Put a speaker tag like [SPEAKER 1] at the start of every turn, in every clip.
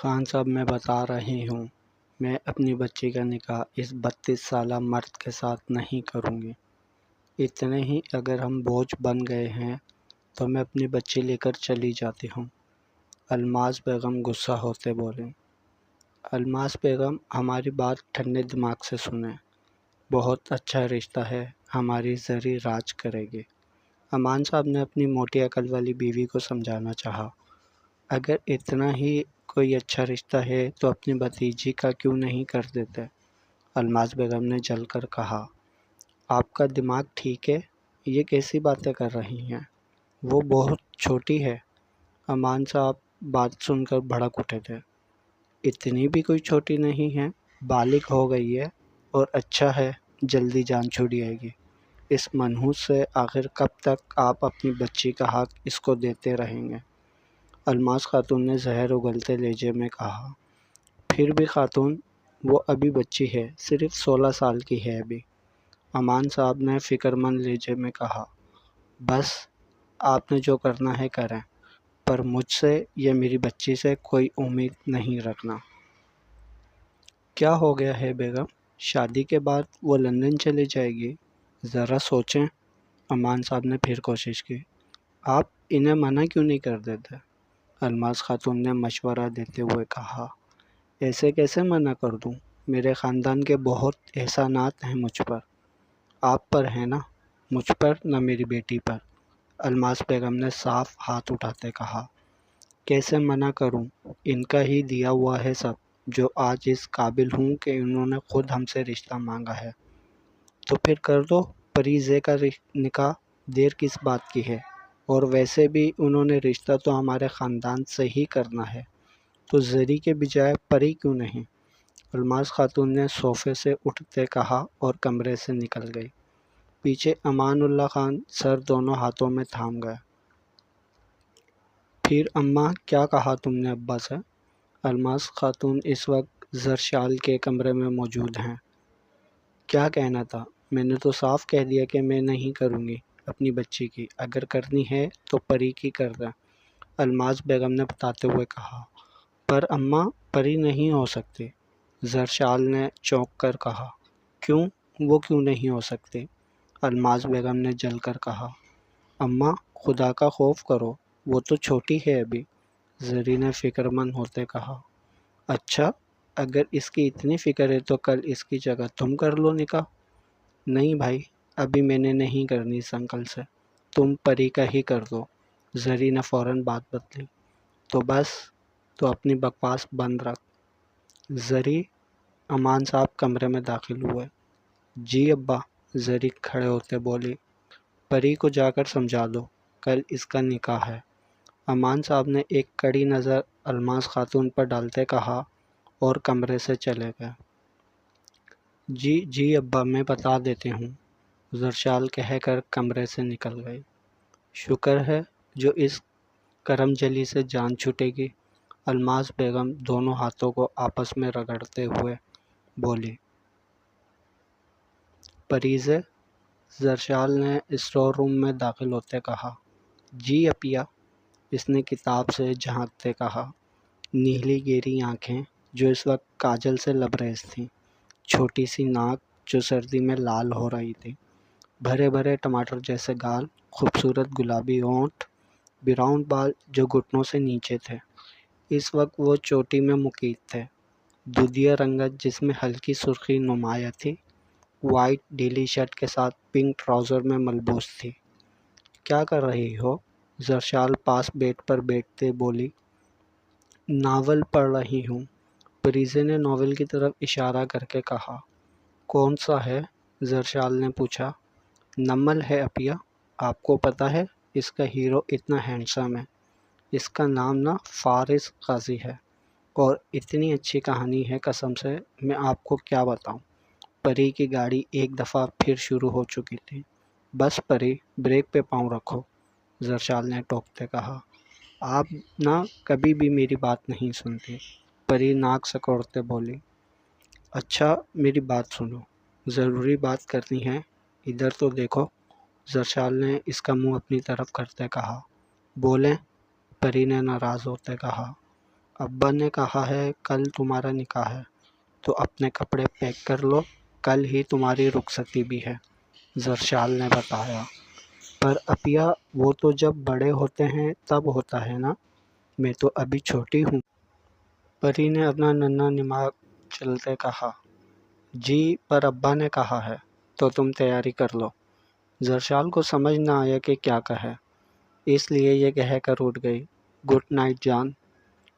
[SPEAKER 1] خان صاحب میں بتا رہی ہوں، میں اپنی بچی کا نکاح اس 32 سالہ مرد کے ساتھ نہیں کروں گی۔ اتنے ہی اگر ہم بوجھ بن گئے ہیں تو میں اپنی بچی لے کر چلی جاتی ہوں۔ الماس بیگم غصہ ہوتے بولیں۔ الماس بیگم ہماری بات ٹھنڈے دماغ سے سنیں، بہت اچھا رشتہ ہے، ہماری زری راج کرے گی۔ امان صاحب نے اپنی موٹی عقل والی بیوی کو سمجھانا چاہا، اگر اتنا ہی کوئی اچھا رشتہ ہے تو اپنی بھتیجی کا کیوں نہیں کر دیتے؟ الماس بیگم نے جل کر کہا، آپ کا دماغ ٹھیک ہے؟ یہ کیسی باتیں کر رہی ہیں؟ وہ بہت چھوٹی ہے۔ امان صاحب بات سن کر بھڑک اٹھے تھے۔ اتنی بھی کوئی چھوٹی نہیں ہے، بالغ ہو گئی ہے اور اچھا ہے، جلدی جان چھوڑ آئے گی۔ اس منحوس سے آخر کب تک آپ اپنی بچی کا حق اس کو دیتے رہیں گے؟ الماس خاتون نے زہر اگلتے لہجے میں کہا، پھر بھی خاتون، وہ ابھی بچی ہے، صرف 16 سال کی ہے ابھی۔ امان صاحب نے فکر مند لہجے میں کہا، بس آپ نے جو کرنا ہے کریں، پر مجھ سے یا میری بچی سے کوئی امید نہیں رکھنا۔ کیا ہو گیا ہے بیگم؟ شادی کے بعد وہ لندن چلی جائے گی، ذرا سوچیں۔ امان صاحب نے پھر کوشش کی، آپ انہیں منع کیوں نہیں کر دیتے؟ الماس خاتون نے مشورہ دیتے ہوئے کہا، ایسے کیسے منع کر دوں؟ میرے خاندان کے بہت احسانات ہیں مجھ پر۔ آپ پر ہیں نا، مجھ پر نہ میری بیٹی پر۔ الماس بیگم نے صاف ہاتھ اٹھاتے کہا، کیسے منع کروں؟ ان کا ہی دیا ہوا ہے سب، جو آج اس قابل ہوں کہ انہوں نے خود ہم سے رشتہ مانگا ہے۔ تو پھر کر دو پریزے کا نکاح، دیر کس بات کی ہے؟ اور ویسے بھی انہوں نے رشتہ تو ہمارے خاندان سے ہی کرنا ہے، تو زری کے بجائے پری کیوں نہیں؟ الماس خاتون نے صوفے سے اٹھتے کہا اور کمرے سے نکل گئی۔ پیچھے امان اللہ خان سر دونوں ہاتھوں میں تھام گئے۔ پھر اماں کیا کہا تم نے ابا سے؟ الماس خاتون اس وقت زرشال کے کمرے میں موجود ہیں۔ کیا کہنا تھا؟ میں نے تو صاف کہہ دیا کہ میں نہیں کروں گی اپنی بچی کی، اگر کرنی ہے تو پری کی کر دیں۔ الماس بیگم نے بتاتے ہوئے کہا، پر اماں پری نہیں ہو سکتی۔ زرشال نے چونک کر کہا، کیوں؟ وہ کیوں نہیں ہو سکتی؟ الماس بیگم نے جل کر کہا، اماں خدا کا خوف کرو، وہ تو چھوٹی ہے ابھی۔ زری نے فکر مند ہوتے کہا، اچھا اگر اس کی اتنی فکر ہے تو کل اس کی جگہ تم کر لو نکاح۔ نہیں بھائی، ابھی میں نے نہیں کرنی اس انکل سے، تم پری کا ہی کر دو۔ زری نے فوراً بات بدلی، تو بس، تو اپنی بکواس بند رکھ۔ زری، امان صاحب کمرے میں داخل ہوئے۔ جی ابا، زری کھڑے ہوتے بولی، پری کو جا کر سمجھا دو، کل اس کا نکاح ہے۔ امان صاحب نے ایک کڑی نظر الماس خاتون پر ڈالتے کہا اور کمرے سے چلے گئے۔ جی ابا، میں بتا دیتی ہوں، زرشال کہہ کر کمرے سے نکل گئی۔ شکر ہے جو اس کرم جلی سے جان چھوٹے گی، الماس بیگم دونوں ہاتھوں کو آپس میں رگڑتے ہوئے بولی۔ پریزے، زرشال نے اسٹور روم میں داخل ہوتے کہا۔ جی اپیا، اس نے کتاب سے جھانکتے کہا۔ نیلی گیری آنکھیں جو اس وقت کاجل سے لبریز تھیں، چھوٹی سی ناک جو سردی میں لال ہو رہی تھی، بھرے بھرے ٹماٹر جیسے گال، خوبصورت گلابی ہونٹ، براؤن بال جو گھٹنوں سے نیچے تھے۔ اس وقت وہ چوٹی میں مقید تھے۔ دودھیا رنگت جس میں ہلکی سرخی نمایاں تھی، وائٹ ڈھیلی شرٹ کے ساتھ پنک ٹراؤزر میں ملبوس تھی۔ کیا کر رہی ہو؟ زرشال پاس بیڈ پر بیٹھتے بولی۔ ناول پڑھ رہی ہوں۔ پریزے نے ناول کی طرف اشارہ کر کے کہا۔ کون سا ہے؟ زرشال نے پوچھا۔ نمل ہے اپیا، آپ کو پتہ ہے اس کا ہیرو اتنا ہینڈسم ہے، اس کا نام نا فارس غازی ہے، اور اتنی اچھی کہانی ہے قسم سے میں آپ کو کیا بتاؤں۔ پری کی گاڑی ایک دفعہ پھر شروع ہو چکی تھی۔ بس پری، بریک پہ پاؤں رکھو، زرشال نے ٹوکتے کہا۔ آپ نا کبھی بھی میری بات نہیں سنتی، پری ناک سکوڑتے بولی۔ اچھا میری بات سنو، ضروری بات کرنی ہے، ادھر تو دیکھو، زرشال نے اس کا منہ اپنی طرف کرتے کہا۔ بولیں، پری نے ناراض ہوتے کہا۔ ابا نے کہا ہے کل تمہارا نکاح ہے تو اپنے کپڑے پیک کر لو، کل ہی تمہاری رخصتی بھی ہے، زرشال نے بتایا۔ پر اپیا وہ تو جب بڑے ہوتے ہیں تب ہوتا ہے نا، میں تو ابھی چھوٹی ہوں۔ پری نے اپنا ننھا دماغ چلتے کہا۔ جی پر ابا نے کہا ہے تو تم تیاری کر لو۔ زرشال کو سمجھ نہ آیا کہ کیا کہے، اس لیے یہ کہہ کر اٹھ گئی۔ گڈ نائٹ جان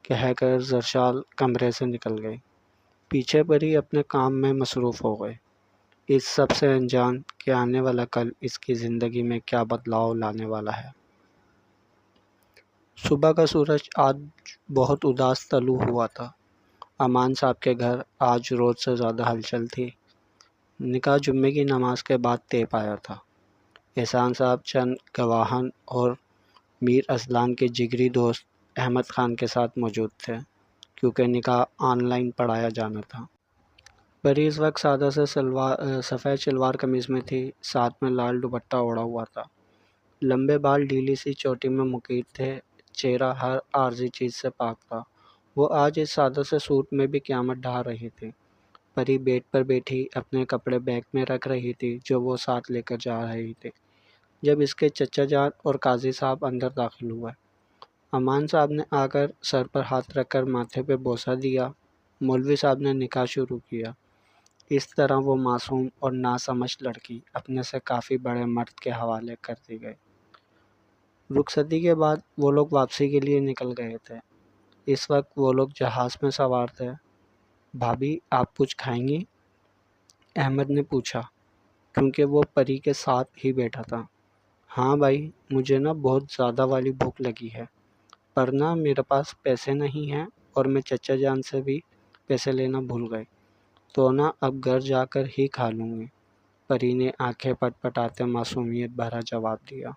[SPEAKER 1] کہہ کر زرشال کمرے سے نکل گئی۔ پیچھے پری اپنے کام میں مصروف ہو گئے، اس سب سے انجان کہ آنے والا کل اس کی زندگی میں کیا بدلاؤ لانے والا ہے۔ صبح کا سورج آج بہت اداس طلوع ہوا تھا۔ امان صاحب کے گھر آج روز سے زیادہ ہلچل تھی۔ نکاح جمعے کی نماز کے بعد طے پایا تھا۔ احسان صاحب چند گواہان اور میر اصلان کے جگری دوست احمد خان کے ساتھ موجود تھے، کیونکہ نکاح آن لائن پڑھایا جانا تھا۔ پری اس وقت سادہ سے سفید شلوار قمیض میں تھی، ساتھ میں لال دوپٹہ اوڑھا ہوا تھا۔ لمبے بال ڈھیلی سی چوٹی میں مقید تھے، چہرہ ہر عارضی چیز سے پاک تھا۔ وہ آج اس سادہ سے سوٹ میں بھی قیامت ڈھا رہی تھی۔ پری بیڈ پر بیٹھی اپنے کپڑے بیگ میں رکھ رہی تھی جو وہ ساتھ لے کر جا رہی تھی، جب اس کے چچا جان اور قاضی صاحب اندر داخل ہوئے۔ امان صاحب نے آ کر سر پر ہاتھ رکھ کر ماتھے پہ بوسہ دیا۔ مولوی صاحب نے نکاح شروع کیا۔ اس طرح وہ معصوم اور ناسمجھ لڑکی اپنے سے کافی بڑے مرد کے حوالے کر دی گئی۔ رخصتی کے بعد وہ لوگ واپسی کے لیے نکل گئے تھے۔ اس وقت وہ لوگ جہاز میں سوار تھے۔ بھابھی آپ کچھ کھائیں گی؟ احمد نے پوچھا، کیونکہ وہ پری کے ساتھ ہی بیٹھا تھا۔ ہاں بھائی، مجھے نا بہت زیادہ والی بھوک لگی ہے، پر نا میرے پاس پیسے نہیں ہیں اور میں چچا جان سے بھی پیسے لینا بھول گئی، تو نا اب گھر جا کر ہی کھا لوں گی۔ پری نے آنکھیں پٹ پٹاتے معصومیت بھرا جواب دیا۔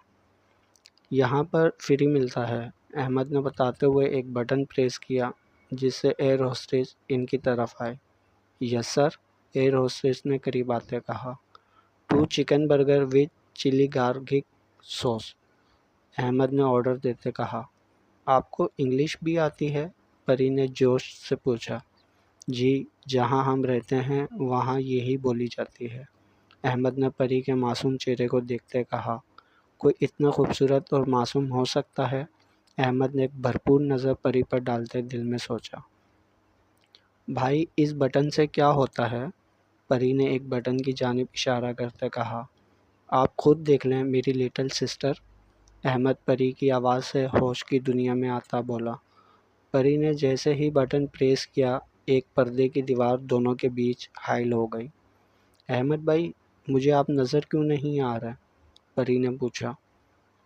[SPEAKER 1] یہاں پر فری ملتا ہے، احمد نے بتاتے ہوئے ایک بٹن پریس کیا جس سے ایئر ہوسٹس ان کی طرف آئے۔ یس سر، ایئر ہوسٹس نے قریب آتے کہا۔ 2 چکن برگر وتھ چلی گارلک سوس، احمد نے آرڈر دیتے کہا۔ آپ کو انگلش بھی آتی ہے؟ پری نے جوش سے پوچھا۔ جی، جہاں ہم رہتے ہیں وہاں یہی بولی جاتی ہے، احمد نے پری کے معصوم چہرے کو دیکھتے کہا۔ کوئی اتنا خوبصورت اور معصوم ہو سکتا ہے؟ احمد نے ایک بھرپور نظر پری پر ڈالتے دل میں سوچا۔ بھائی اس بٹن سے کیا ہوتا ہے؟ پری نے ایک بٹن کی جانب اشارہ کرتے کہا۔ آپ خود دیکھ لیں میری لٹل سسٹر، احمد پری کی آواز سے ہوش کی دنیا میں آتا بولا۔ پری نے جیسے ہی بٹن پریس کیا، ایک پردے کی دیوار دونوں کے بیچ حائل ہو گئی۔ احمد بھائی، مجھے آپ نظر کیوں نہیں آ رہے؟ پری نے پوچھا۔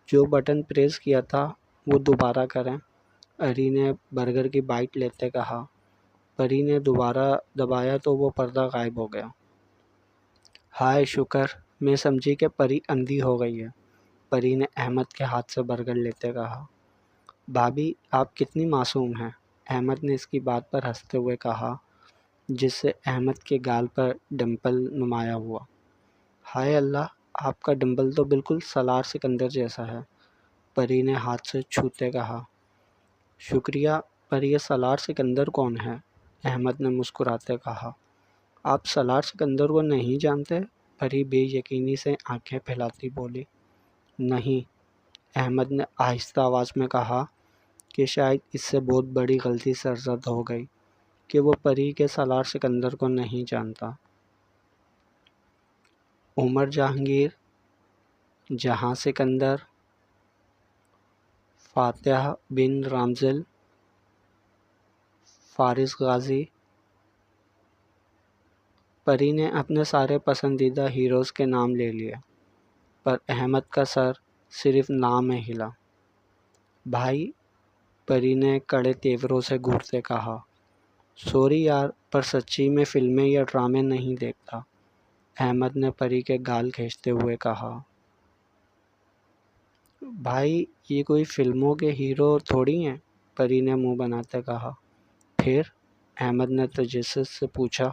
[SPEAKER 1] جو بٹن پریس کیا تھا وہ دوبارہ کریں، پری نے برگر کی بائٹ لیتے کہا۔ پری نے دوبارہ دبایا تو وہ پردہ غائب ہو گیا۔ ہائے شکر، میں سمجھی کہ پری اندھی ہو گئی ہے، پری نے احمد کے ہاتھ سے برگر لیتے کہا۔ بھابھی آپ کتنی معصوم ہیں، احمد نے اس کی بات پر ہنستے ہوئے کہا، جس سے احمد کے گال پر ڈمپل نمایاں ہوا۔ ہائے اللہ، آپ کا ڈمپل تو بالکل سالار سکندر جیسا ہے، پری نے ہاتھ سے چھوتے کہا۔ شکریہ، پر یہ سالار سکندر کون ہے؟ احمد نے مسکراتے کہا۔ آپ سالار سکندر کو نہیں جانتے؟ پری بے یقینی سے آنکھیں پھیلاتی بولی۔ نہیں، احمد نے آہستہ آواز میں کہا کہ شاید اس سے بہت بڑی غلطی سرزد ہو گئی کہ وہ پری کے سالار سکندر کو نہیں جانتا۔ عمر جہانگیر، جہاں سکندر، فاتح بن رامزل، فارس غازی۔ پری نے اپنے سارے پسندیدہ ہیروز کے نام لے لیے، پر احمد کا سر صرف نام میں ہلا۔ بھائی، پری نے کڑے تیوروں سے گھورتے کہا۔ سوری یار، پر سچی میں فلمیں یا ڈرامے نہیں دیکھتا، احمد نے پری کے گال کھینچتے ہوئے کہا۔ بھائی یہ کوئی فلموں کے ہیرو تھوڑی ہیں، پری نے منہ بناتے کہا۔ پھر؟ احمد نے تجسس سے پوچھا۔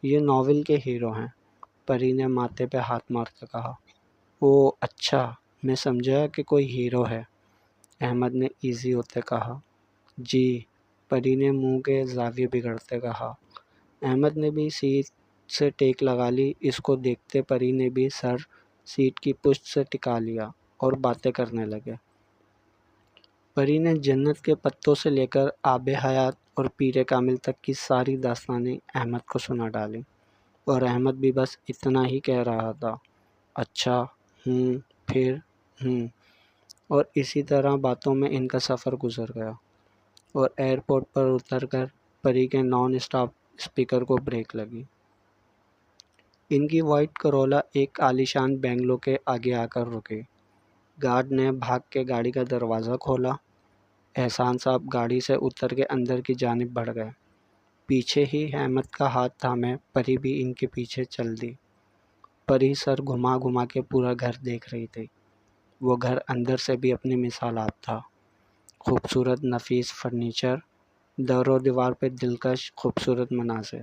[SPEAKER 1] یہ ناول کے ہیرو ہیں، پری نے ماتھے پہ ہاتھ مارتے کہا۔ او اچھا، میں سمجھا کہ کوئی ہیرو ہے، احمد نے ایزی ہوتے کہا۔ جی، پری نے منہ کے زاویے بگڑتے کہا۔ احمد نے بھی سیٹ سے ٹیک لگا لی۔ اس کو دیکھتے پری نے بھی سر سیٹ کی پشت سے ٹکا لیا اور باتیں کرنے لگے۔ پری نے جنت کے پتوں سے لے کر آب حیات اور پیر کامل تک کی ساری داستانیں احمد کو سنا ڈالیں، اور احمد بھی بس اتنا ہی کہہ رہا تھا، اچھا، پھر اور اسی طرح باتوں میں ان کا سفر گزر گیا، اور ایئرپورٹ پر اتر کر پری کے نان اسٹاپ اسپیکر کو بریک لگی۔ ان کی وائٹ کرولا ایک عالیشان بنگلو کے آگے آ کر رکی۔ گارڈ نے بھاگ کے گاڑی کا دروازہ کھولا۔ احسان صاحب گاڑی سے اتر کے اندر کی جانب بڑھ گئے۔ پیچھے ہی احمد کا ہاتھ تھامے پری بھی ان کے پیچھے چل دی۔ پری سر گھما گھما کے پورا گھر دیکھ رہی تھی۔ وہ گھر اندر سے بھی اپنی مثال آپ تھا۔ خوبصورت نفیس فرنیچر، در و دیوار پہ دلکش خوبصورت مناظر،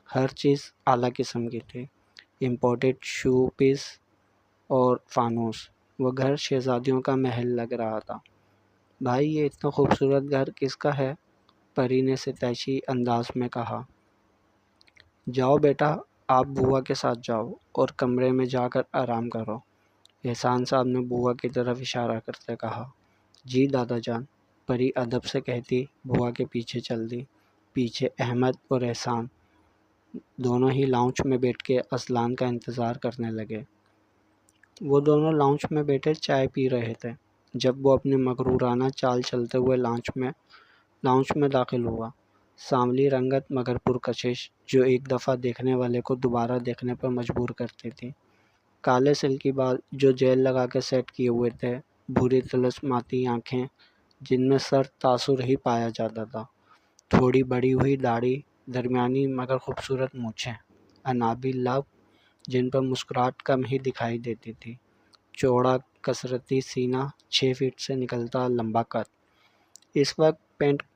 [SPEAKER 1] ہر چیز اعلیٰ قسم کی تھی۔ امپورٹڈ شو پیس اور فانوس۔ وہ گھر شہزادیوں کا محل لگ رہا تھا۔ بھائی، یہ اتنا خوبصورت گھر کس کا ہے؟ پری نے ستائشی انداز میں کہا۔ جاؤ بیٹا، آپ بوا کے ساتھ جاؤ اور کمرے میں جا کر آرام کرو، احسان صاحب نے بوا کی طرف اشارہ کرتے کہا۔ جی دادا جان، پری ادب سے کہتی بوا کے پیچھے چل دی۔ پیچھے احمد اور احسان دونوں ہی لاؤنج میں بیٹھ کے اذلان کا انتظار کرنے لگے۔ وہ دونوں لاؤنج میں بیٹھے چائے پی رہے تھے جب وہ اپنی مغرورانہ چال چلتے ہوئے لاؤنج میں داخل ہوا۔ سانولی رنگت مگر پرکشش، جو ایک دفعہ دیکھنے والے کو دوبارہ دیکھنے پر مجبور کرتی تھی۔ کالے سلکی بال جو جیل لگا کے سیٹ کیے ہوئے تھے، بھوری طلسماتی آنکھیں جن میں سر تاثر ہی پایا جاتا تھا، تھوڑی بڑی ہوئی داڑھی، درمیانی مگر خوبصورت مونچھیں، انابی لب جن پر مسکراہٹ کم ہی دکھائی دیتی تھی، چوڑا کثرتی سینہ، 6 فٹ سے نکلتا لمبا قد۔ اس وقت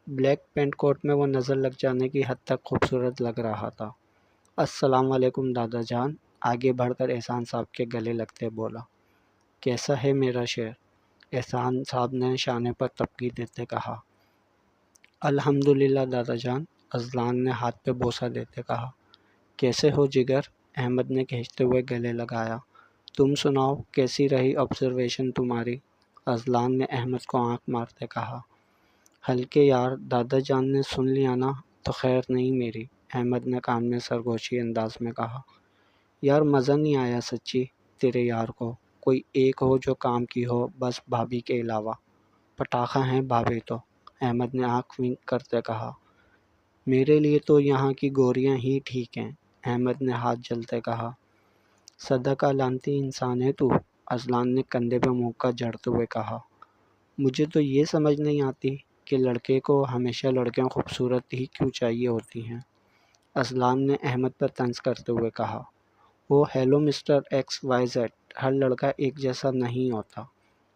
[SPEAKER 1] بلیک پینٹ کوٹ میں وہ نظر لگ جانے کی حد تک خوبصورت لگ رہا تھا۔ السلام علیکم دادا جان، آگے بڑھ کر احسان صاحب کے گلے لگتے بولا۔ کیسا ہے میرا شیر؟ احسان صاحب نے شانے پر تپکی دیتے کہا۔ الحمدللہ دادا جان، اذلان نے ہاتھ پہ بوسہ دیتے کہا۔ کیسے ہو جگر؟ احمد نے کھینچتے ہوئے گلے لگایا۔ تم سناؤ، کیسی رہی آبزرویشن تمہاری؟ اذلان نے احمد کو آنکھ مارتے کہا۔ ہلکے یار، دادا جان نے سن لیا نا تو خیر نہیں میری، احمد نے کان میں سرگوشی انداز میں کہا۔ یار مزہ نہیں آیا سچی تیرے یار کو، کوئی ایک ہو جو کام کی ہو، بس بھابھی کے علاوہ۔ پٹاخہ ہیں بھابھی تو، احمد نے آنکھ ونک کرتے کہا۔ میرے لیے تو یہاں کی گوریاں ہی ٹھیک ہیں، احمد نے ہاتھ جلتے کہا۔ صدقہ لانتی انسان ہے تو، اذلان نے کندھے پہ موقع جڑتے ہوئے کہا۔ مجھے تو یہ سمجھ نہیں آتی کہ لڑکے کو ہمیشہ لڑکیاں خوبصورت ہی کیوں چاہیے ہوتی ہیں، اذلان نے احمد پر طنز کرتے ہوئے کہا۔ او hello mister X Y Z, ہر لڑکا ایک جیسا نہیں ہوتا،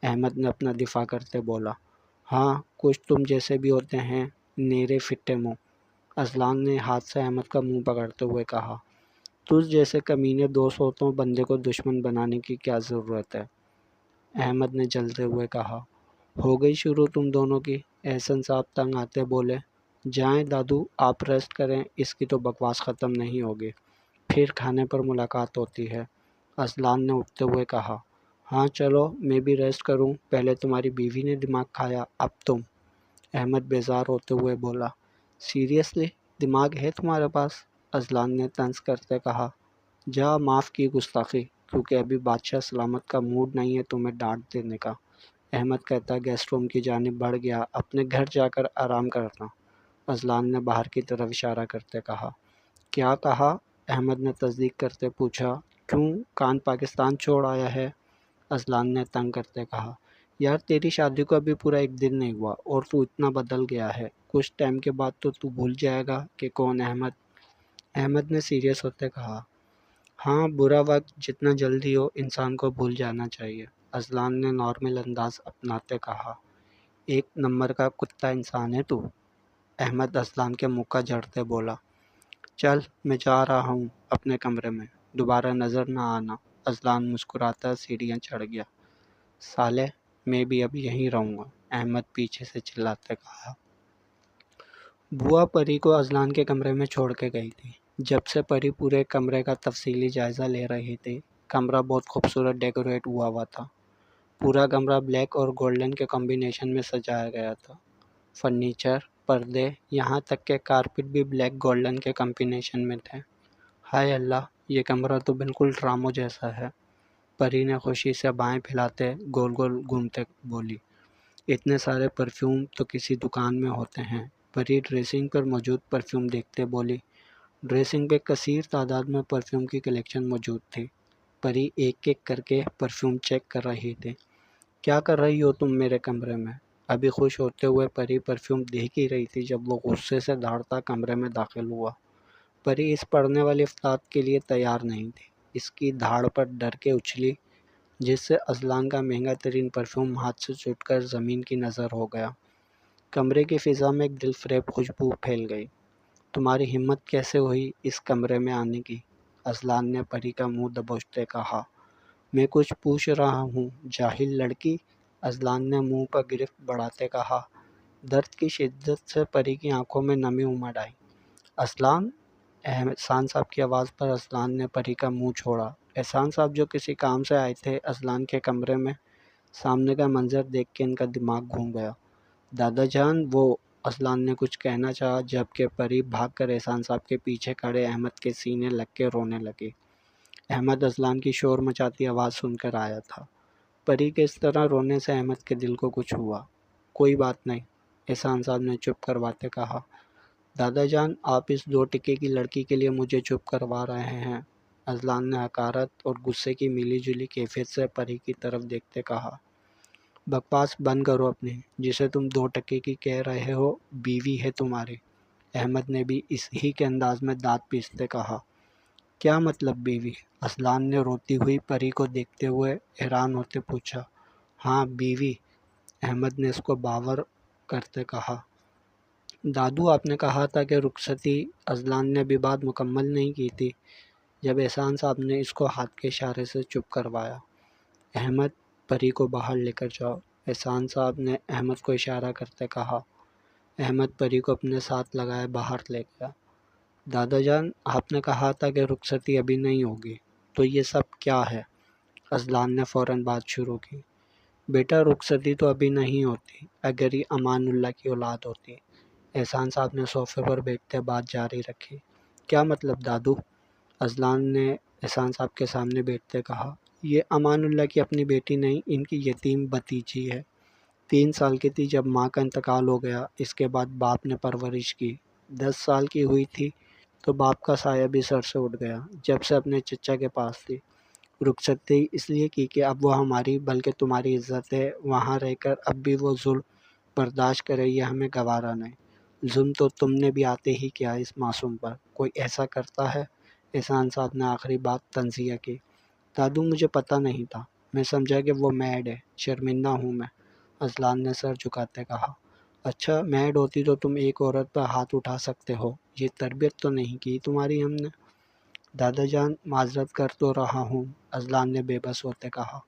[SPEAKER 1] احمد نے اپنا دفاع کرتے بولا۔ ہاں، کچھ تم جیسے بھی ہوتے ہیں، نیرے پھٹے منہ، اذلان نے ہاتھ سے احمد کا منہ پکڑتے ہوئے کہا۔ تجھ جیسے کمینے دوست ہو تو بندے کو دشمن بنانے کی کیا ضرورت ہے، احمد نے جلتے ہوئے کہا۔ ہو گئی شروع تم دونوں کی، احسان صاحب تنگ آتے بولے۔ جائیں دادو، آپ ریسٹ کریں، اس کی تو بکواس ختم نہیں ہوگی، پھر کھانے پر ملاقات ہوتی ہے، اذلان نے اٹھتے ہوئے کہا۔ ہاں چلو، میں بھی ریسٹ کروں، پہلے تمہاری بیوی نے دماغ کھایا، اب تم، احمد بیزار ہوتے ہوئے بولا۔ سیریسلی دماغ ہے تمہارے پاس؟ اذلان نے طنز کرتے کہا۔ جا معاف کی گستاخی، کیونکہ ابھی بادشاہ سلامت کا موڈ نہیں ہے تمہیں ڈانٹ دینے کا، احمد کہتا گیسٹ روم کی جانب بڑھ گیا۔ اپنے گھر جا کر آرام کرنا، اذلان نے باہر کی طرف اشارہ کرتے کہا۔ کیا کہا؟ احمد نے تصدیق کرتے پوچھا۔ کیوں، کان پاکستان چھوڑ آیا ہے؟ اذلان نے تنگ کرتے کہا۔ یار تیری شادی کو ابھی پورا ایک دن نہیں ہوا اور تو اتنا بدل گیا ہے، کچھ ٹائم کے بعد تو بھول جائے گا کہ کون احمد، احمد نے سیریس ہوتے کہا۔ ہاں، برا وقت جتنا جلدی ہو انسان کو بھول جانا چاہیے، اذلان نے نارمل انداز اپناتے کہا۔ ایک نمبر کا کتا انسان ہے تو، احمد اذلان کے منہ کا جھڑتے بولا۔ چل میں جا رہا ہوں اپنے کمرے میں، دوبارہ نظر نہ آنا، اذلان مسکراتا سیڑھیاں چڑھ گیا۔ سالے، میں بھی اب یہیں رہوں گا، احمد پیچھے سے چلاتے کہا۔ بوا پری کو اذلان کے کمرے میں چھوڑ کے گئی تھی۔ جب سے پری پورے کمرے کا تفصیلی جائزہ لے رہی تھی۔ کمرہ بہت خوبصورت ڈیکوریٹ ہوا تھا۔ پورا کمرہ بلیک اور گولڈن کے کمبینیشن میں سجایا گیا تھا۔ فرنیچر، پردے، یہاں تک کہ کارپٹ بھی بلیک گولڈن کے کمبینیشن میں تھے۔ ہائے اللہ، یہ کمرہ تو بالکل ڈراموں جیسا ہے، پری نے خوشی سے بائیں پھیلاتے گول گول گھومتے بولی۔ اتنے سارے پرفیوم تو کسی دکان میں ہوتے ہیں، پری ڈریسنگ پر موجود پرفیوم دیکھتے بولی۔ ڈریسنگ پہ کثیر تعداد میں پرفیوم کی کلیکشن موجود تھی۔ پری ایک ایک کر کے پرفیوم چیک کر رہی تھی۔ کیا کر رہی ہو تم میرے کمرے میں؟ ابھی خوش ہوتے ہوئے پری پرفیوم دیکھ ہی رہی تھی جب وہ غصے سے دھاڑتا کمرے میں داخل ہوا۔ پری اس پڑنے والی افتاد کے لیے تیار نہیں تھی۔ اس کی دھاڑ پر ڈر کے اچھلی، جس سے اذلان کا مہنگا ترین پرفیوم ہاتھ سے چھوٹ کر زمین کی نظر ہو گیا۔ کمرے کی فضا میں ایک دل فریب خوشبو پھیل گئی۔ تمہاری ہمت کیسے ہوئی اس کمرے میں آنے کی؟ اذلان نے پری کا منہ دبوچتے کہا۔ میں کچھ پوچھ رہا ہوں جاہل لڑکی، اذلان نے منہ پر گرفت بڑھاتے کہا۔ درد کی شدت سے پری کی آنکھوں میں نمی امڑ آئی۔ اذلان، احسان صاحب کی آواز پر اذلان نے پری کا منہ چھوڑا۔ احسان صاحب جو کسی کام سے آئے تھے اذلان کے کمرے میں، سامنے کا منظر دیکھ کے ان کا دماغ گھوم گیا۔ دادا جان، وہ اذلان نے کچھ کہنا چاہا جبکہ پری بھاگ کر احسان صاحب کے پیچھے کھڑے احمد کے سینے لگ کے رونے لگی۔ احمد اذلان کی شور مچاتی آواز سن کر آیا تھا۔ پری کے اس طرح رونے سے احمد کے دل کو کچھ ہوا۔ کوئی بات نہیں، احسان صاحب نے چپ کرواتے کہا۔ دادا جان، آپ اس 2 ٹکے کی لڑکی کے لیے مجھے چپ کروا رہے ہیں، اذلان نے حقارت اور غصے کی ملی جلی کیفیت سے پری کی طرف دیکھتے کہا۔ بکواس بند کرو اپنی، جسے تم 2 ٹکے کی کہہ رہے ہو بیوی ہے تمہاری، احمد نے بھی اس ہی کے انداز میں دانت پیستے کہا۔ کیا مطلب بیوی؟ اذلان نے روتی ہوئی پری کو دیکھتے ہوئے حیران ہوتے پوچھا۔ ہاں بیوی، احمد نے اس کو باور کرتے کہا۔ دادو، آپ نے کہا تھا کہ رخصتی، اذلان نے بھی بات مکمل نہیں کی تھی جب احسان صاحب نے اس کو ہاتھ کے اشارے سے چپ کروایا۔ احمد، پری کو باہر لے کر جاؤ، احسان صاحب نے احمد کو اشارہ کرتے کہا۔ احمد پری کو اپنے ساتھ لگائے باہر لے گیا۔ دادا جان، آپ نے کہا تھا کہ رخصتی ابھی نہیں ہوگی، تو یہ سب کیا ہے؟ اذلان نے فوراً بات شروع کی۔ بیٹا، رخصتی تو ابھی نہیں ہوتی اگر یہ امان اللہ کی اولاد ہوتی، احسان صاحب نے صوفے پر بیٹھتے بات جاری رکھی۔ کیا مطلب دادو؟ اذلان نے احسان صاحب کے سامنے بیٹھتے کہا۔ یہ امان اللہ کی اپنی بیٹی نہیں، ان کی یتیم بھتیجی ہے۔ 3 سال کی تھی جب ماں کا انتقال ہو گیا، اس کے بعد باپ نے پرورش کی۔ 10 سال کی ہوئی تھی تو باپ کا سایہ بھی سر سے اٹھ گیا، جب سے اپنے چچا کے پاس تھی۔ رخصتی اس لیے کی کہ اب وہ ہماری بلکہ تمہاری عزت ہے، وہاں رہ کر اب بھی وہ ظلم برداشت کرے یہ ہمیں گوارا نہیں۔ ظلم تو تم نے بھی آتے ہی کیا اس معصوم پر، کوئی ایسا کرتا ہے؟ احسان صاحب نے آخری بات تنزیہ کی۔ دادو، مجھے پتہ نہیں تھا، میں سمجھا کہ وہ میڈ ہے، شرمندہ ہوں میں، اذلان نے سر جھکاتے کہا۔ اچھا، میڈ ہوتی تو تم ایک عورت پر ہاتھ اٹھا سکتے ہو، یہ تربیت تو نہیں کی تمہاری ہم نے۔ دادا جان، معذرت کر تو رہا ہوں، اذلان نے بے بس ہوتے کہا۔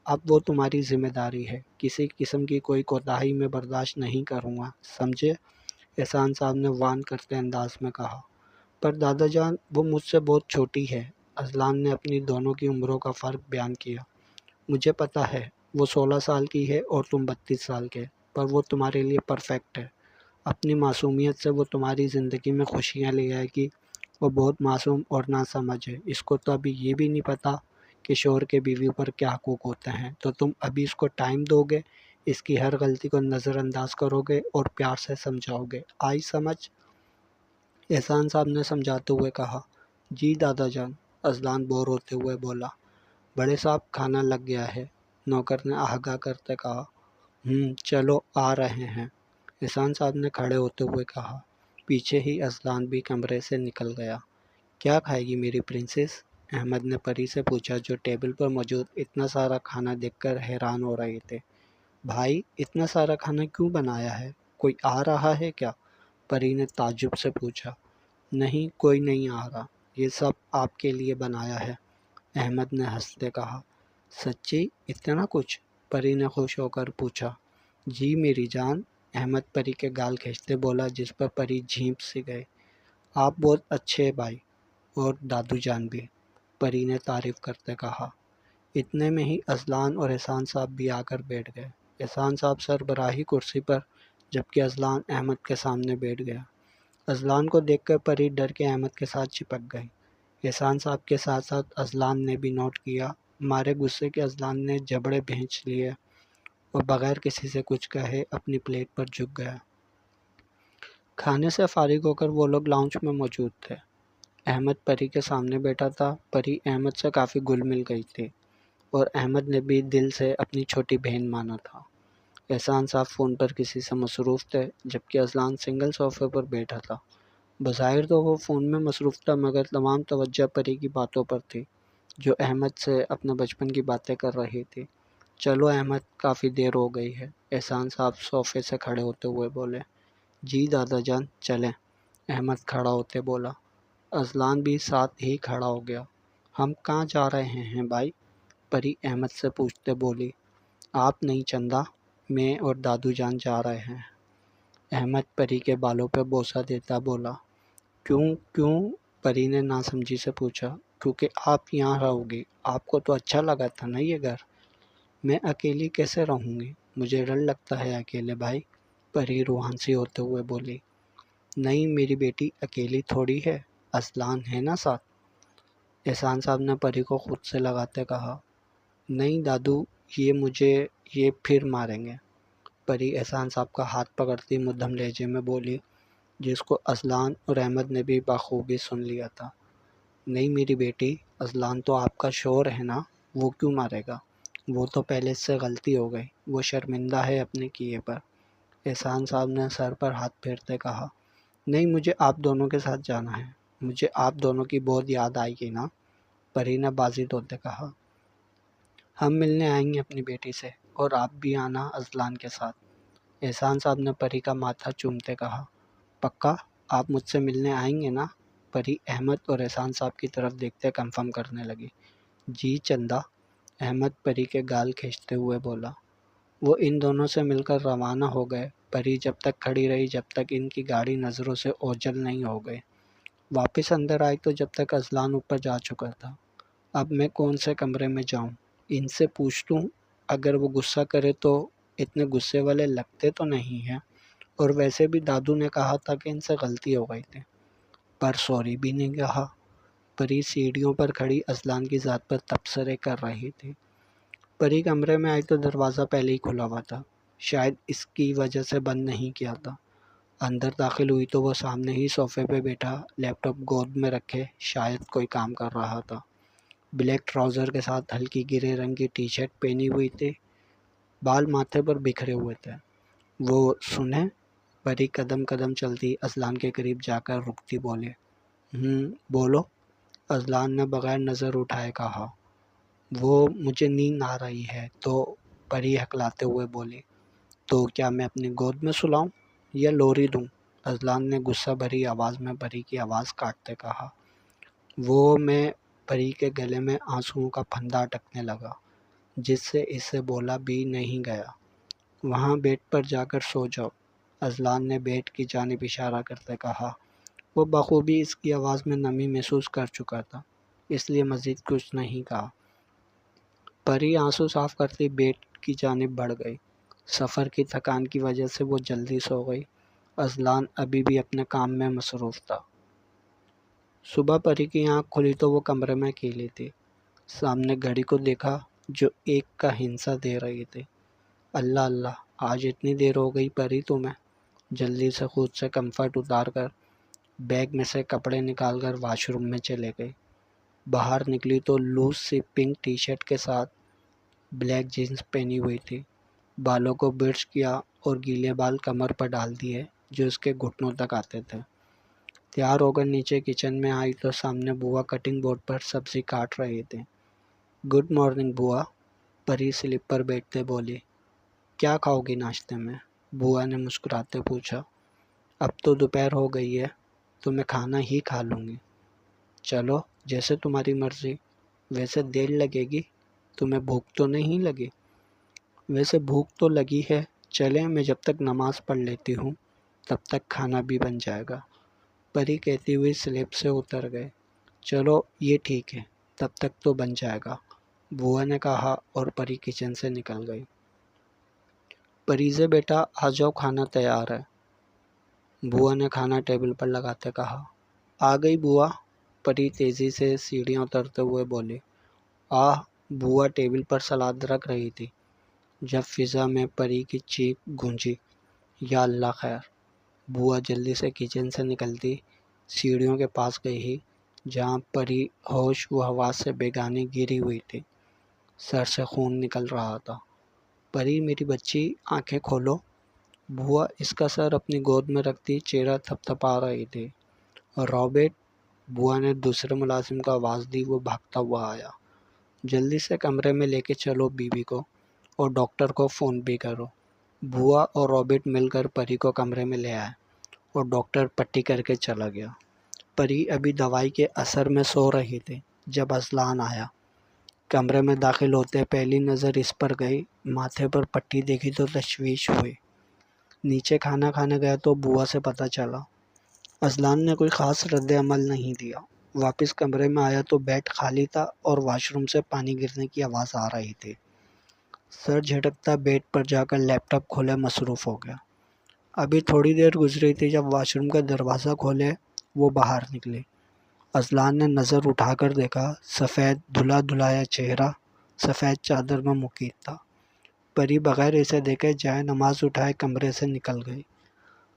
[SPEAKER 1] اب وہ تمہاری ذمہ داری ہے، کسی قسم کی کوئی کوتاہی میں برداشت نہیں کروں گا، سمجھے؟ احسان صاحب نے وان کرتے انداز میں کہا۔ پر دادا جان، وہ مجھ سے بہت چھوٹی ہے، اذلان نے اپنی دونوں کی عمروں کا فرق بیان کیا۔ مجھے پتہ ہے، وہ 16 سال کی ہے اور تم 32 سال کے، پر وہ تمہارے لیے پرفیکٹ ہے۔ اپنی معصومیت سے وہ تمہاری زندگی میں خوشیاں لے آئے گی۔ وہ بہت معصوم اور ناسمجھ ہے، اس کو تو ابھی یہ بھی نہیں پتہ کہ شوہر کے بیوی پر کیا حقوق ہوتے ہیں، تو تم ابھی اس کو ٹائم دو گے، اس کی ہر غلطی کو نظر انداز کرو گے اور پیار سے سمجھاؤ گے، آئی سمجھ؟ احسان صاحب نے سمجھاتے ہوئے کہا۔ جی دادا جان، اذلان بور ہوتے ہوئے بولا۔ بڑے صاحب، کھانا لگ گیا ہے، نوکر نے آگاہ کرتے کہا۔ چلو آ رہے ہیں، احسان صاحب نے کھڑے ہوتے ہوئے کہا۔ پیچھے ہی اذلان بھی کمرے سے نکل گیا۔ کیا کھائے گی میری پرنسس؟ احمد نے پری سے پوچھا، جو ٹیبل پر موجود اتنا سارا کھانا دیکھ کر حیران ہو رہے تھے۔ بھائی، اتنا سارا کھانا کیوں بنایا ہے؟ کوئی آ رہا ہے کیا؟ پری نے تعجب سے پوچھا۔ نہیں، کوئی نہیں آ رہا، یہ سب آپ کے لیے بنایا ہے، احمد نے ہنستے کہا۔ سچی؟ اتنا کچھ؟ پری نے خوش ہو کر پوچھا۔ جی میری جان، احمد پری کے گال کھینچتے بولا، جس پر پری جھینپ سی گئے۔ آپ بہت اچھے بھائی، اور دادو جان بھی، پری نے تعریف کرتے کہا۔ اتنے میں ہی اذلان اور احسان صاحب بھی آ کر بیٹھ گئے۔ احسان صاحب سربراہی کرسی پر، جبکہ اذلان احمد کے سامنے بیٹھ گیا۔ اذلان کو دیکھ کر پری ڈر کے احمد کے ساتھ چپک گئی۔ احسان صاحب کے ساتھ ساتھ اذلان نے بھی نوٹ کیا۔ مارے غصے کے اذلان نے جبڑے بھینچ لیے اور بغیر کسی سے کچھ کہے اپنی پلیٹ پر جھک گیا۔ کھانے سے فارغ ہو کر وہ لوگ لاؤنج میں موجود تھے۔ احمد پری کے سامنے بیٹھا تھا۔ پری احمد سے کافی گل مل گئی تھی اور احمد نے بھی دل سے اپنی چھوٹی بہن مانا تھا۔ احسان صاحب فون پر کسی سے مصروف تھے، جبکہ اذلان سنگل صوفے پر بیٹھا تھا۔ بظاہر تو وہ فون میں مصروف تھا، مگر تمام توجہ پری کی باتوں پر تھی، جو احمد سے اپنے بچپن کی باتیں کر رہی تھی۔ چلو احمد، کافی دیر ہو گئی ہے، احسان صاحب صوفے سے کھڑے ہوتے ہوئے بولے۔ جی دادا جان، چلیں، احمد کھڑا ہوتے بولا۔ اذلان بھی ساتھ ہی کھڑا ہو گیا۔ ہم کہاں جا رہے ہیں بھائی؟ پری احمد سے پوچھتے بولی۔ آپ نہیں چندہ، میں اور دادو جان جا رہے ہیں۔ احمد پری کے بالوں پہ بوسہ دیتا بولا۔ کیوں؟ پری نے ناسمجھی سے پوچھا۔ کیونکہ آپ یہاں رہو گی، آپ کو تو اچھا لگا تھا نا یہ گھر۔ میں اکیلی کیسے رہوں گی؟ مجھے ڈر لگتا ہے اکیلے بھائی، پری روحان سی ہوتے ہوئے بولی۔ نہیں میری بیٹی اکیلی تھوڑی ہے، اذلان ہے نا ساتھ، احسان صاحب نے پری کو خود سے لگاتے کہا۔ نہیں دادو، یہ پھر ماریں گے، پری احسان صاحب کا ہاتھ پکڑتی مدھم لہجے میں بولی، جس کو اذلان اور احمد نے بھی بخوبی سن لیا تھا۔ نہیں میری بیٹی، اذلان تو آپ کا شوہر ہے نا، وہ کیوں مارے گا؟ وہ تو پہلے سے غلطی ہو گئی، وہ شرمندہ ہے اپنے کیے پر، احسان صاحب نے سر پر ہاتھ پھیرتے کہا۔ نہیں مجھے آپ دونوں کے ساتھ جانا ہے، مجھے آپ دونوں کی بہت یاد آئے گی نا، پری نے بازی دھوتے کہا۔ ہم ملنے آئیں گے اپنی بیٹی سے، اور آپ بھی آنا اذلان کے ساتھ، احسان صاحب نے پری کا ماتھا چومتے کہا۔ پکا آپ مجھ سے ملنے آئیں گے نا؟ پری احمد اور احسان صاحب کی طرف دیکھتے کنفرم کرنے لگی۔ جی چندہ، احمد پری کے گال کھینچتے ہوئے بولا۔ وہ ان دونوں سے مل کر روانہ ہو گئے۔ پری جب تک کھڑی رہی جب تک ان کی گاڑی نظروں سے اوجھل نہیں ہو گئی۔ واپس اندر آئی تو جب تک اذلان اوپر جا چکا تھا۔ اب میں کون سے کمرے میں جاؤں؟ ان سے پوچھ لوں، اگر وہ غصہ کرے تو، اتنے غصے والے لگتے تو نہیں ہیں، اور ویسے بھی دادو نے کہا تھا کہ ان سے غلطی ہو گئی تھی، پر سوری بھی نہیں کہا۔ پری سیڑھیوں پر کھڑی اذلان کی ذات پر تبصرے کر رہی تھی۔ پری کمرے میں آئی تو دروازہ پہلے ہی کھلا ہوا تھا، شاید اس کی وجہ سے بند نہیں کیا تھا۔ اندر داخل ہوئی تو وہ سامنے ہی صوفے پہ بیٹھا، لیپ ٹاپ گود میں رکھے شاید کوئی کام کر رہا تھا۔ بلیک ٹراؤزر کے ساتھ ہلکی گرے رنگ کی ٹی شرٹ پہنی ہوئی تھی، بال ماتھے پر بکھرے ہوئے تھے۔ وہ سنیں، پری قدم قدم چلتی اذلان کے قریب جا کر رکتی بولے۔ بولو، اذلان نے بغیر نظر اٹھائے کہا۔ وہ مجھے نیند آ رہی ہے تو، پری ہکلاتے ہوئے بولی۔ تو کیا میں اپنی گود میں سلاؤں یا لوری دوں؟ اذلان نے غصہ بھری آواز میں پری کی آواز کاٹتے کہا۔ میں پری کے گلے میں آنسوؤں کا پھندا اٹکنے لگا، جس سے اسے بولا بھی نہیں گیا۔ وہاں بیڈ پر جا کر سو جاؤ، اذلان نے بیڈ کی جانب اشارہ کرتے کہا۔ وہ بخوبی اس کی آواز میں نمی محسوس کر چکا تھا، اس لیے مزید کچھ نہیں کہا۔ پری آنسو صاف کرتی بیڈ کی جانب بڑھ گئی۔ سفر کی تھکان کی وجہ سے وہ جلدی سو گئی۔ اذلان ابھی بھی اپنے کام میں مصروف تھا۔ صبح پری کی آنکھ کھلی تو وہ کمرے میں اکیلی تھی۔ سامنے گھڑی کو دیکھا جو 1 کا ہنسا دے رہی تھی۔ اللہ اللہ، آج اتنی دیر ہو گئی پری تمہیں؟ جلدی سے خود سے کمفرٹ اتار کر بیگ میں سے کپڑے نکال کر واش روم میں چلے گئی۔ باہر نکلی تو لوز سی پنک ٹی شرٹ کے ساتھ بلیک جینس پہنی ہوئی تھی۔ بالوں کو برش کیا اور گیلے بال کمر پر ڈال دیے جو اس کے گھٹنوں تک آتے تھے۔ تیار ہو کر نیچے کچن میں آئی تو سامنے بوا کٹنگ بورڈ پر سبزی کاٹ رہی تھی۔ گڈ مارننگ بوا، پری سلپ پر بیٹھتے بولی۔ کیا کھاؤ گی ناشتے میں؟ بوا نے مسکراتے پوچھا۔ اب تو دوپہر ہو گئی ہے تو میں کھانا ہی کھا لوں گی۔ چلو جیسے تمہاری مرضی، ویسے دیر لگے گی، تمہیں بھوک تو نہیں لگی؟ ویسے بھوک تو لگی ہے، چلیں میں جب تک نماز پڑھ لیتی ہوں تب تک کھانا بھی بن جائے گا۔ پری کہتی ہوئی سلیب سے اتر گئے۔ چلو یہ ٹھیک ہے، تب تک تو بن جائے گا، بوا نے کہا اور پری کچن سے نکل گئی۔ پریزے بیٹا آ جاؤ، کھانا تیار ہے، بوا نے کھانا ٹیبل پر لگاتے کہا۔ آ گئی بوا، پری تیزی سے سیڑھیاں اترتے ہوئے بولی۔ بوا ٹیبل پر سلاد رکھ رہی تھی جب فضا میں پری کی چیخ گونجی، یا اللہ خیر! بوا جلدی سے کچن سے نکلتی سیڑھیوں کے پاس گئی جہاں پری ہوش و حواس سے بیگانے گری ہوئی تھی، سر سے خون نکل رہا تھا۔ پری میری بچی، آنکھیں کھولو۔ بوا اس کا سر اپنی گود میں رکھتی چہرہ تھپتھپا رہی تھی۔ رابرٹ، بوا نے دوسرے ملازم کو آواز دی، وہ بھاگتا ہوا آیا۔ جلدی سے کمرے میں لے کے چلو بیوی کو، اور ڈاکٹر کو فون بھی کرو۔ بوا اور رابرٹ مل کر پری کو کمرے میں لے آئے اور ڈاکٹر پٹی کر کے چلا گیا۔ پری ابھی دوائی کے اثر میں سو رہی تھی جب اذلان آیا۔ کمرے میں داخل ہوتے پہلی نظر اس پر گئی، ماتھے پر پٹی دیکھی تو تشویش ہوئی۔ نیچے کھانا کھانے گیا تو بوا سے پتہ چلا اذلان نے کوئی خاص رد عمل نہیں دیا۔ واپس کمرے میں آیا تو بیڈ خالی تھا اور واش روم سے پانی گرنے کی آواز آ رہی تھی۔ سر جھٹکتا بیڈ پر جا کر لیپ ٹاپ کھولے مصروف ہو گیا۔ ابھی تھوڑی دیر گزری تھی جب واش روم کا دروازہ کھولے وہ باہر نکلی۔ اذلان نے نظر اٹھا کر دیکھا، سفید دھلا دھلایا چہرہ سفید چادر میں مقید تھا۔ پری بغیر اسے دیکھے جائے نماز اٹھائے کمرے سے نکل گئی۔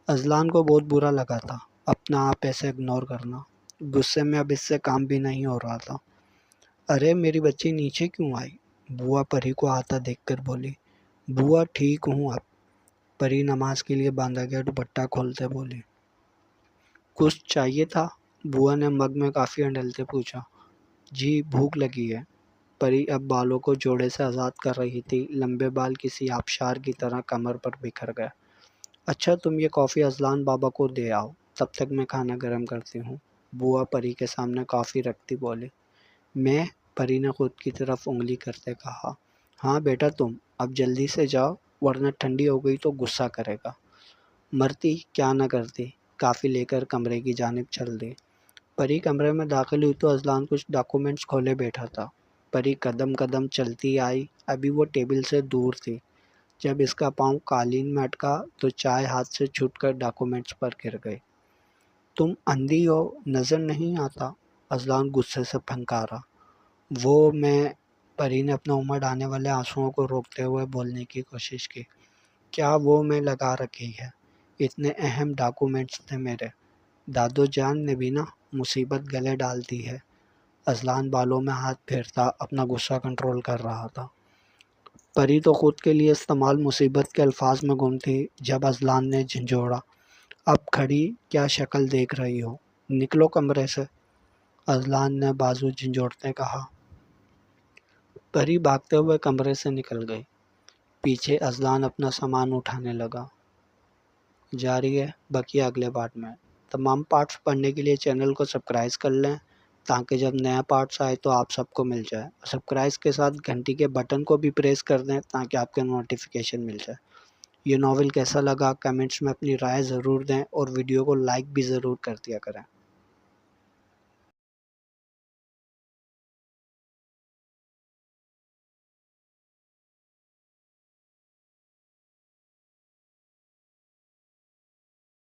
[SPEAKER 1] اذلان کو بہت برا لگا تھا اپنا آپ ایسے اگنور کرنا، غصے میں اب اس سے کام بھی نہیں ہو رہا تھا۔ ارے میری بچی نیچے کیوں آئی؟ بوا پری کو آتا دیکھ کر بولی۔ بوا ٹھیک ہوں اب، پری نماز کے لیے باندھا گیا دوپٹہ کھولتے بولی۔ کچھ چاہیے تھا؟ بوا نے مگ میں کافی ڈالتے پوچھا۔ جی بھوک لگی ہے۔ پری اب بالوں کو جوڑے سے آزاد کر رہی تھی، لمبے بال کسی آبشار کی طرح کمر پر بکھر گئے۔ اچھا تم یہ کافی اذلان بابا کو دے آؤ، تب تک میں کھانا گرم کرتی ہوں، بوا پری کے سامنے کافی رکھتی بولی۔ میں؟ پری نے خود کی طرف انگلی کرتے کہا۔ ہاں بیٹا تم، اب جلدی سے جاؤ ورنہ ٹھنڈی ہو گئی تو غصہ کرے گا۔ مرتی کیا نہ کرتی، کافی لے کر کمرے کی جانب چل دی۔ پری کمرے میں داخل ہوئی تو اذلان کچھ ڈاکومنٹس کھولے بیٹھا تھا۔ پری قدم قدم چلتی آئی، ابھی وہ ٹیبل سے دور تھی۔ جب اس کا پاؤں قالین میں اٹکا تو چائے ہاتھ سے چھوٹ کر ڈاکومنٹس پر گر گئی۔ تم اندھی ہو، نظر نہیں آتا؟ اذلان غصے سے پھنکارا۔ وہ میں، پری نے اپنا امڑ آنے والے آنسوؤں کو روکتے ہوئے بولنے کی کوشش کی۔ کیا وہ میں لگا رکھی ہے؟ اتنے اہم ڈاکومنٹس تھے میرے، دادو جان نے بھی نا مصیبت گلے ڈال دی ہے۔ اذلان بالوں میں ہاتھ پھیرتا اپنا غصہ کنٹرول کر رہا تھا۔ پری تو خود کے لیے استعمال مصیبت کے الفاظ میں گم تھی جب اذلان نے جھنجھوڑا۔ اب کھڑی کیا شکل دیکھ رہی ہو؟ نکلو کمرے سے، اذلان نے بازو جھنجھوڑتے کہا۔ پری بھاگتے ہوئے کمرے سے نکل گئی۔ پیچھے اذلان اپنا سامان اٹھانے لگا۔ جاری ہے بقیہ اگلے پارٹ میں۔ تمام پارٹس پڑھنے کے لیے چینل کو سبسکرائب کر لیں تاکہ جب نیا پارٹس آئے تو آپ سب کو مل جائے۔ سبسکرائب کے ساتھ گھنٹی کے بٹن کو بھی پریس کر دیں تاکہ آپ کے نوٹیفیکیشن مل جائے۔ یہ ناول کیسا لگا کمنٹس میں اپنی رائے ضرور دیں اور ویڈیو کو لائک بھی ضرور کر دیا کریں۔